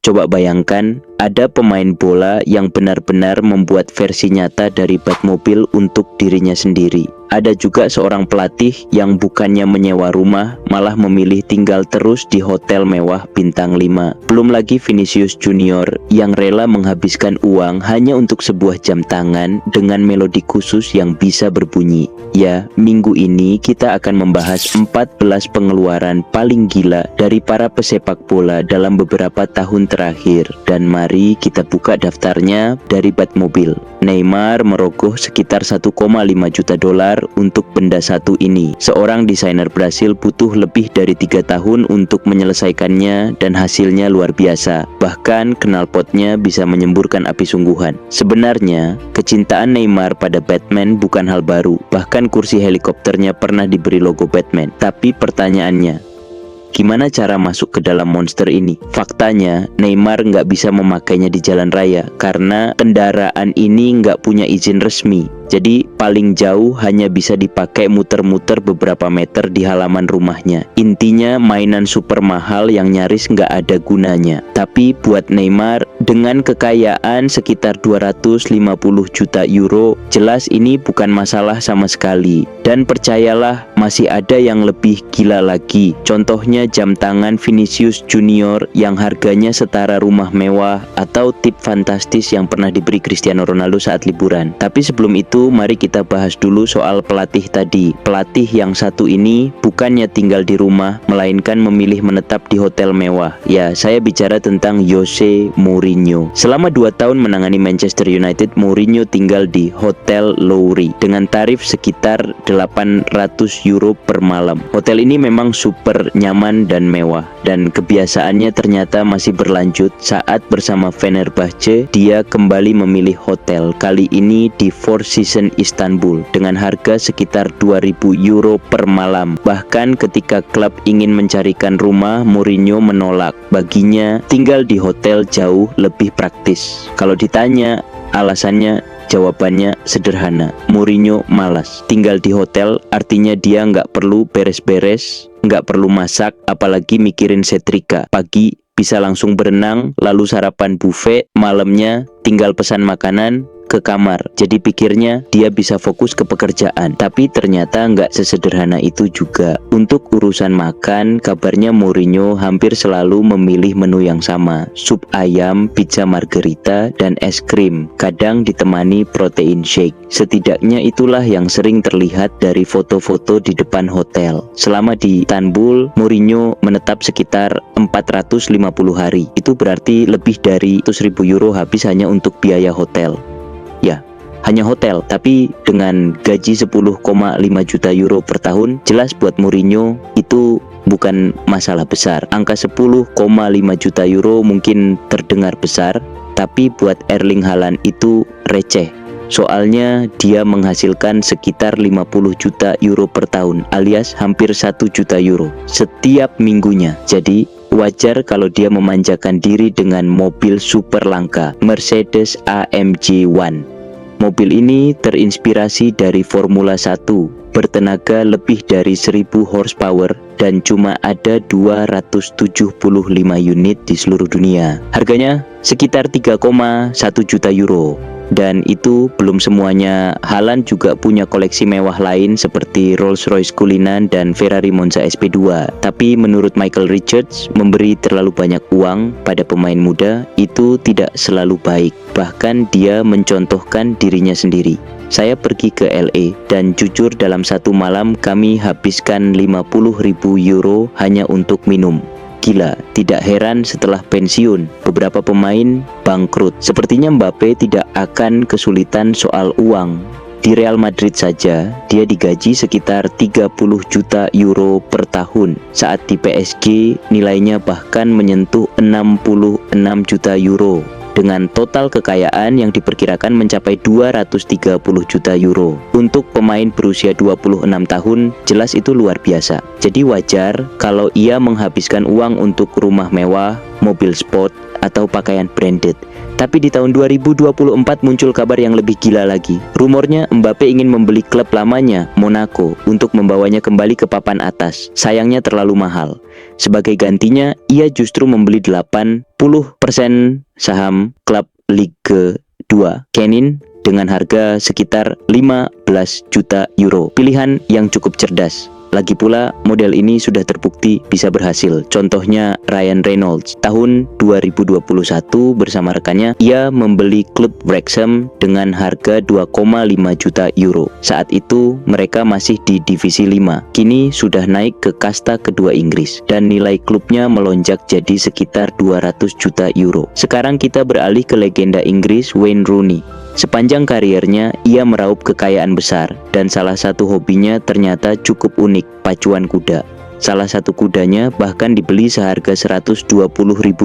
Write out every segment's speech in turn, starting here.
Coba bayangkan, ada pemain bola yang benar-benar membuat versi nyata dari Batmobile untuk dirinya sendiri. Ada juga seorang pelatih yang bukannya menyewa rumah, malah memilih tinggal terus di hotel mewah bintang 5. Belum lagi Vinicius Junior yang rela menghabiskan uang hanya untuk sebuah jam tangan dengan melodi khusus yang bisa berbunyi. Ya, minggu ini kita akan membahas 14 pengeluaran paling gila dari para pesepak bola dalam beberapa tahun terakhir. Dan mari kita buka daftarnya dari Batmobile. Neymar merogoh sekitar 1,5 juta dolar untuk benda satu ini. Seorang desainer Brasil butuh lebih dari 3 tahun untuk menyelesaikannya dan hasilnya luar biasa. Bahkan knalpotnya bisa menyemburkan api sungguhan. Sebenarnya, kecintaan Neymar pada Batman bukan hal baru. Bahkan kursi helikopternya pernah diberi logo Batman. Tapi pertanyaannya, gimana cara masuk ke dalam monster ini? Faktanya, Neymar nggak bisa memakainya di jalan raya karena kendaraan ini nggak punya izin resmi. Jadi paling jauh hanya bisa dipakai muter-muter beberapa meter di halaman rumahnya. Intinya mainan super mahal yang nyaris nggak ada gunanya. Tapi buat Neymar, dengan kekayaan sekitar 250 juta euro, jelas ini bukan masalah sama sekali. Dan percayalah, masih ada yang lebih gila lagi. Contohnya jam tangan Vinicius Junior yang harganya setara rumah mewah atau tip fantastis yang pernah diberi Cristiano Ronaldo saat liburan. Tapi sebelum itu, mari kita bahas dulu soal pelatih tadi. Pelatih yang satu ini bukannya tinggal di rumah, melainkan memilih menetap di hotel mewah. Ya, saya bicara tentang Jose Mourinho. Selama 2 tahun menangani Manchester United, Mourinho tinggal di Hotel Lowry dengan tarif sekitar 800 euro per malam. Hotel ini memang super nyaman dan mewah, dan kebiasaannya ternyata masih berlanjut saat bersama Fenerbahce dia kembali memilih hotel, kali ini di Four Seasons Istanbul dengan harga sekitar 2000 euro per malam. Bahkan ketika klub ingin mencarikan rumah, Mourinho menolak. Baginya tinggal di hotel jauh lebih praktis. Kalau ditanya alasannya, jawabannya sederhana. Mourinho malas. Tinggal di hotel artinya dia nggak perlu beres-beres, nggak perlu masak, apalagi mikirin setrika. Pagi bisa langsung berenang, lalu sarapan buffet, malamnya tinggal pesan makanan ke kamar. Jadi pikirnya dia bisa fokus ke pekerjaan. Tapi ternyata nggak sesederhana itu juga. Untuk urusan makan, kabarnya Mourinho hampir selalu memilih menu yang sama. Sup ayam, pizza margherita, dan es krim. Kadang ditemani protein shake. Setidaknya itulah yang sering terlihat dari foto-foto di depan hotel. Selama di Istanbul, Mourinho menetap sekitar 450 hari. Itu berarti lebih dari 100.000 euro habis hanya untuk biaya hotel. Ya, hanya hotel, tapi dengan gaji 10,5 juta euro per tahun, jelas buat Mourinho itu bukan masalah besar. Angka 10,5 juta euro mungkin terdengar besar, tapi buat Erling Haaland itu receh. Soalnya dia menghasilkan sekitar 50 juta euro per tahun, alias hampir 1 juta euro setiap minggunya. Jadi wajar kalau dia memanjakan diri dengan mobil super langka, Mercedes AMG One. Mobil ini terinspirasi dari Formula 1, bertenaga lebih dari 1000 horsepower dan cuma ada 275 unit di seluruh dunia. Harganya sekitar 3,1 juta euro. Dan itu belum semuanya. Haaland juga punya koleksi mewah lain seperti Rolls-Royce Cullinan dan Ferrari Monza SP2. Tapi menurut Michael Richards, memberi terlalu banyak uang pada pemain muda itu tidak selalu baik. Bahkan dia mencontohkan dirinya sendiri. Saya pergi ke LA dan jujur dalam satu malam kami habiskan 50.000 euro hanya untuk minum. Gila, tidak heran setelah pensiun beberapa pemain bangkrut. Sepertinya Mbappe tidak akan kesulitan soal uang. Di Real Madrid saja, dia digaji sekitar 30 juta euro per tahun. Saat di PSG, nilainya bahkan menyentuh 66 juta euro. Dengan total kekayaan yang diperkirakan mencapai 230 juta euro. Untuk pemain berusia 26 tahun, jelas itu luar biasa. Jadi wajar kalau ia menghabiskan uang untuk rumah mewah, mobil sport, atau pakaian branded. Tapi di tahun 2024 muncul kabar yang lebih gila lagi. Rumornya Mbappe ingin membeli klub lamanya, Monaco, untuk membawanya kembali ke papan atas. Sayangnya terlalu mahal. Sebagai gantinya, ia justru membeli 80% saham klub Ligue 2 Canin dengan harga sekitar 15 juta euro. Pilihan yang cukup cerdas. Lagi pula, model ini sudah terbukti bisa berhasil. Contohnya Ryan Reynolds. Tahun 2021 bersama rekannya, ia membeli klub Wrexham dengan harga 2,5 juta euro. Saat itu, mereka masih di divisi 5. Kini sudah naik ke kasta kedua Inggris. Dan nilai klubnya melonjak jadi sekitar 200 juta euro. Sekarang kita beralih ke legenda Inggris Wayne Rooney. Sepanjang kariernya, ia meraup kekayaan besar, dan salah satu hobinya ternyata cukup unik, pacuan kuda. Salah satu kudanya bahkan dibeli seharga 120.000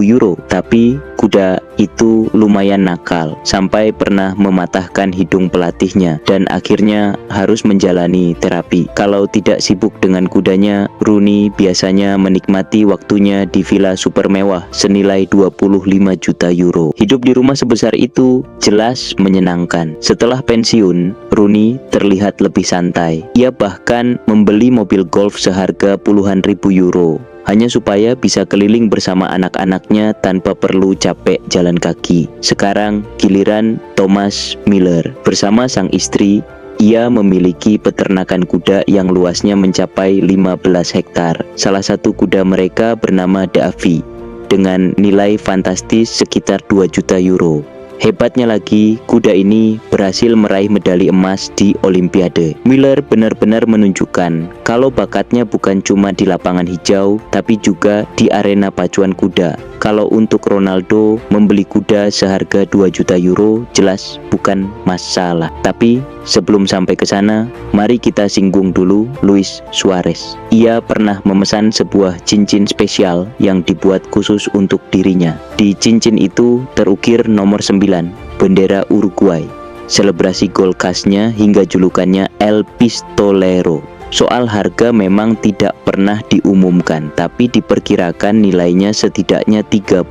euro, tapi kuda itu lumayan nakal, sampai pernah mematahkan hidung pelatihnya, dan akhirnya harus menjalani terapi. Kalau tidak sibuk dengan kudanya, Rooney biasanya menikmati waktunya di villa super mewah senilai 25 juta euro. Hidup di rumah sebesar itu jelas menyenangkan. Setelah pensiun, Rooney terlihat lebih santai. Ia bahkan membeli mobil golf seharga puluhan ribu euro, hanya supaya bisa keliling bersama anak-anaknya tanpa perlu capek jalan kaki. Sekarang giliran Thomas Müller. Bersama sang istri, ia memiliki peternakan kuda yang luasnya mencapai 15 hektar. Salah satu kuda mereka bernama Davy, dengan nilai fantastis sekitar 2 juta euro. Hebatnya lagi, kuda ini berhasil meraih medali emas di Olimpiade. Müller benar-benar menunjukkan kalau bakatnya bukan cuma di lapangan hijau, tapi juga di arena pacuan kuda. Kalau untuk Ronaldo, membeli kuda seharga 2 juta euro jelas bukan masalah. Tapi sebelum sampai ke sana, mari kita singgung dulu Luis Suarez. Ia pernah memesan sebuah cincin spesial yang dibuat khusus untuk dirinya. Di cincin itu terukir nomor 9, bendera Uruguay. Selebrasi gol khasnya hingga julukannya El Pistolero. Soal harga memang tidak pernah diumumkan, tapi diperkirakan nilainya setidaknya 30.000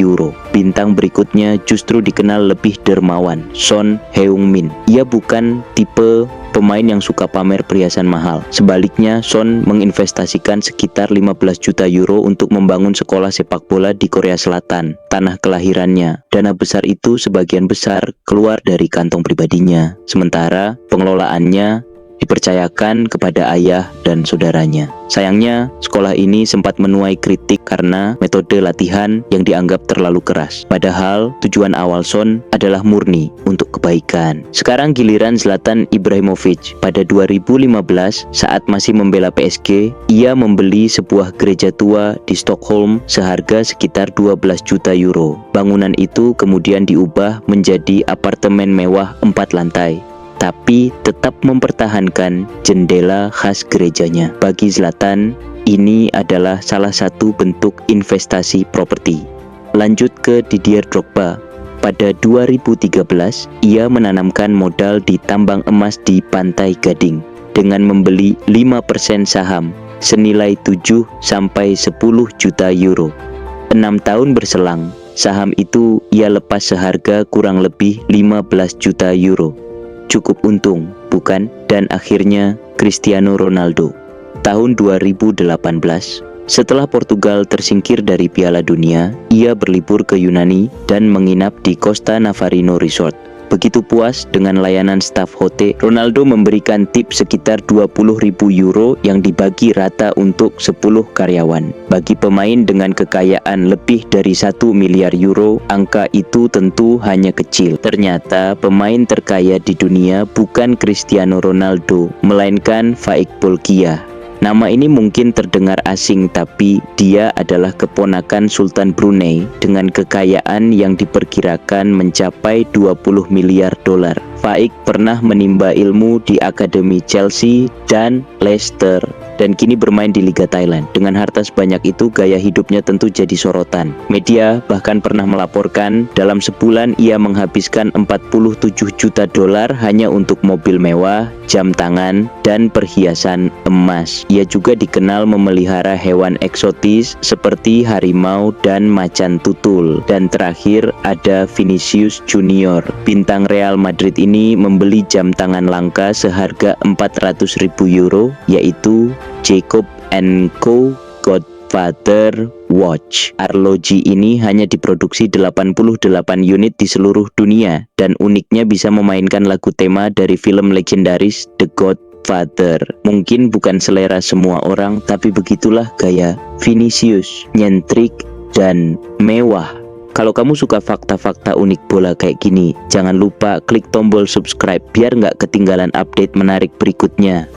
euro. Bintang berikutnya justru dikenal lebih dermawan, Son Heung-min. Ia bukan tipe pemain yang suka pamer perhiasan mahal. Sebaliknya, Son menginvestasikan sekitar 15 juta euro untuk membangun sekolah sepak bola di Korea Selatan, tanah kelahirannya. Dana besar itu sebagian besar keluar dari kantong pribadinya, sementara pengelolaannya dipercayakan kepada ayah dan saudaranya. Sayangnya, sekolah ini sempat menuai kritik karena metode latihan yang dianggap terlalu keras. Padahal, tujuan awal Son adalah murni untuk kebaikan. Sekarang giliran Zlatan Ibrahimovic. Pada 2015, saat masih membela PSG, ia membeli sebuah gereja tua di Stockholm seharga sekitar 12 juta euro. Bangunan itu kemudian diubah menjadi apartemen mewah 4 lantai. Tapi tetap mempertahankan jendela khas gerejanya. Bagi Zlatan, ini adalah salah satu bentuk investasi properti. Lanjut ke Didier Drogba. Pada 2013, ia menanamkan modal di tambang emas di Pantai Gading dengan membeli 5% saham senilai 7-10 juta euro. 6 tahun berselang, saham itu ia lepas seharga kurang lebih 15 juta euro. Cukup untung, bukan? Dan akhirnya Cristiano Ronaldo. Tahun 2018, setelah Portugal tersingkir dari Piala Dunia, ia berlibur ke Yunani dan menginap di Costa Navarino Resort. Begitu puas dengan layanan staf hotel, Ronaldo memberikan tip sekitar 20.000 euro yang dibagi rata untuk 10 karyawan. Bagi pemain dengan kekayaan lebih dari 1 miliar euro, angka itu tentu hanya kecil. Ternyata pemain terkaya di dunia bukan Cristiano Ronaldo, melainkan Faik Bolkiah. Nama ini mungkin terdengar asing, tapi dia adalah keponakan Sultan Brunei dengan kekayaan yang diperkirakan mencapai 20 miliar dolar. Faik pernah menimba ilmu di Akademi Chelsea dan Leicester dan kini bermain di Liga Thailand. Dengan harta sebanyak itu, gaya hidupnya tentu jadi sorotan. Media bahkan pernah melaporkan dalam sebulan ia menghabiskan 47 juta dolar hanya untuk mobil mewah, jam tangan, dan perhiasan emas. Ia juga dikenal memelihara hewan eksotis seperti harimau dan macan tutul. Dan terakhir ada Vinicius Junior. Bintang Real Madrid ini membeli jam tangan langka seharga 400.000 euro, yaitu Jacob & Co. Godfather Watch. Arloji ini hanya diproduksi 88 unit di seluruh dunia, dan uniknya bisa memainkan lagu tema dari film legendaris The Godfather. Mungkin bukan selera semua orang, tapi begitulah gaya Vinicius, nyentrik dan mewah. Kalau kamu suka fakta-fakta unik bola kayak gini, jangan lupa klik tombol subscribe biar nggak ketinggalan update menarik berikutnya.